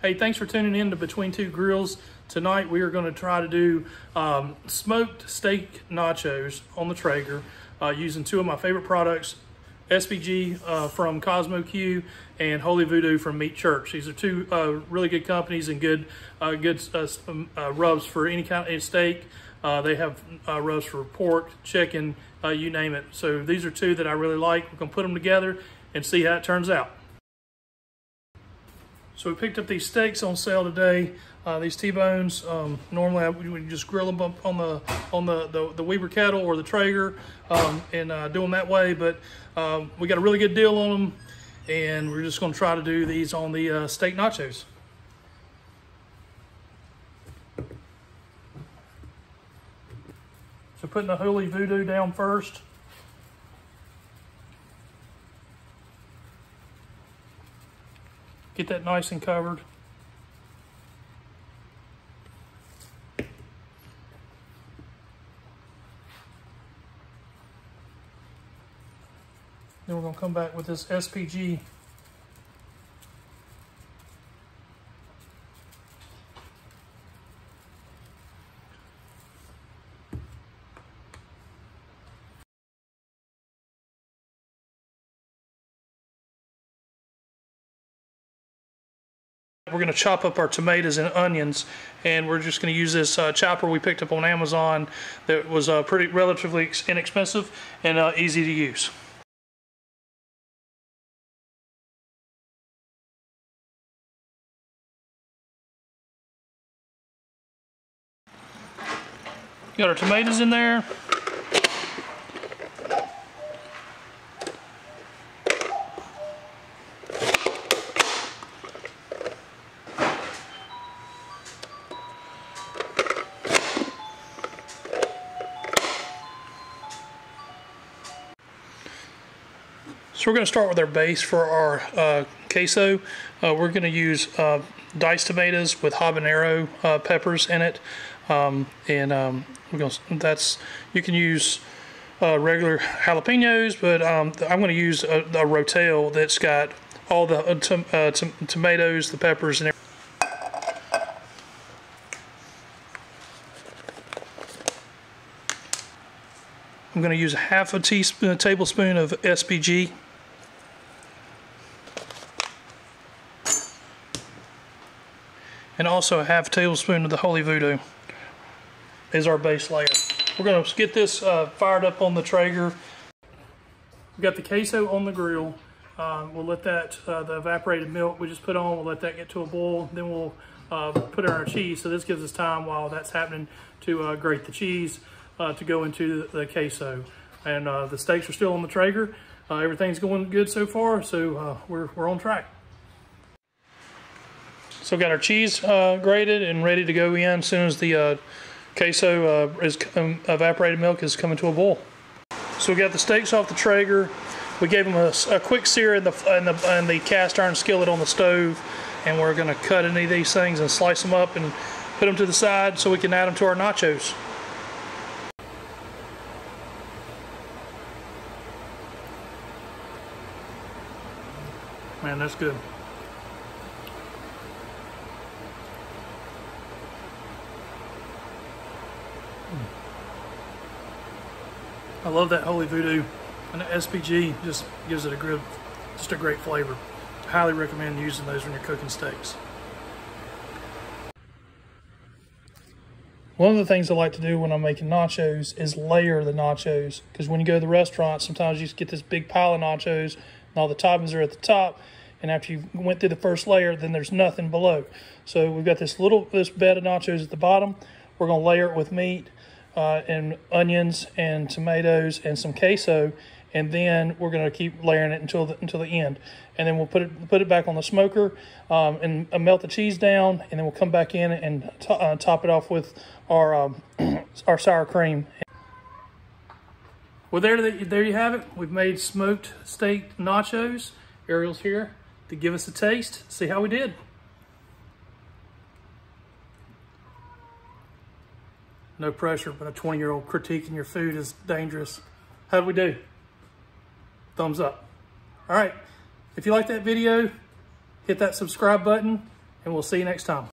Hey, thanks for tuning in to Between Two Grills. Tonight we are going to try to do smoked steak nachos on the Traeger using two of my favorite products, SPG from Kosmosq and Holy Voodoo from Meat Church. These are two really good companies and good rubs for any kind of steak. They have rubs for pork, chicken, you name it. So these are two that I really like. We're going to put them together and see how it turns out. So we picked up these steaks on sale today. These T-bones. Normally we just grill them up on the Weber kettle or the Traeger and do them that way. But we got a really good deal on them, and we're just going to try to do these on the steak nachos. So putting the Holy Voodoo down first. Get that nice and covered. Then we're going to come back with this SPG. We're going to chop up our tomatoes and onions, and we're just going to use this chopper we picked up on Amazon that was relatively inexpensive and easy to use. Got our tomatoes in there. So we're going to start with our base for our queso. We're going to use diced tomatoes with habanero peppers in it, you can use regular jalapenos, but I'm going to use a rotel that's got all the tomatoes, the peppers, and everything. I'm going to use half a tablespoon of SPG. And also a half tablespoon of the Holy Voodoo is our base layer. We're going to get this fired up on the Traeger. We've got the queso on the grill. We'll let that, the evaporated milk we just put on, we'll let that get to a boil. Then we'll put in our cheese. So this gives us time while that's happening to grate the cheese to go into the queso. And the steaks are still on the Traeger. Everything's going good so far, so we're on track. So we've got our cheese grated and ready to go in as soon as the queso evaporated milk is coming to a boil. So we got the steaks off the Traeger. We gave them a quick sear in the cast iron skillet on the stove, and we're going to cut any of these things and slice them up and put them to the side so we can add them to our nachos. Man, that's good. I love that Holy Voodoo, and the SPG just gives it a great flavor. Highly recommend using those when you're cooking steaks. One of the things I like to do when I'm making nachos is layer the nachos, because when you go to the restaurant, sometimes you just get this big pile of nachos and all the toppings are at the top, and after you went through the first layer, then there's nothing below. So we've got this bed of nachos at the bottom. We're going to layer it with meat and onions and tomatoes and some queso, and then we're going to keep layering it until the end. And then we'll put it back on the smoker and melt the cheese down, and then we'll come back in and top it off with our sour cream. Well, there you have it. We've made smoked steak nachos. Ariel's here to give us a taste, see how we did. No pressure, but a 20-year-old critiquing your food is dangerous. How'd we do? Thumbs up. All right. If you like that video, hit that subscribe button and we'll see you next time.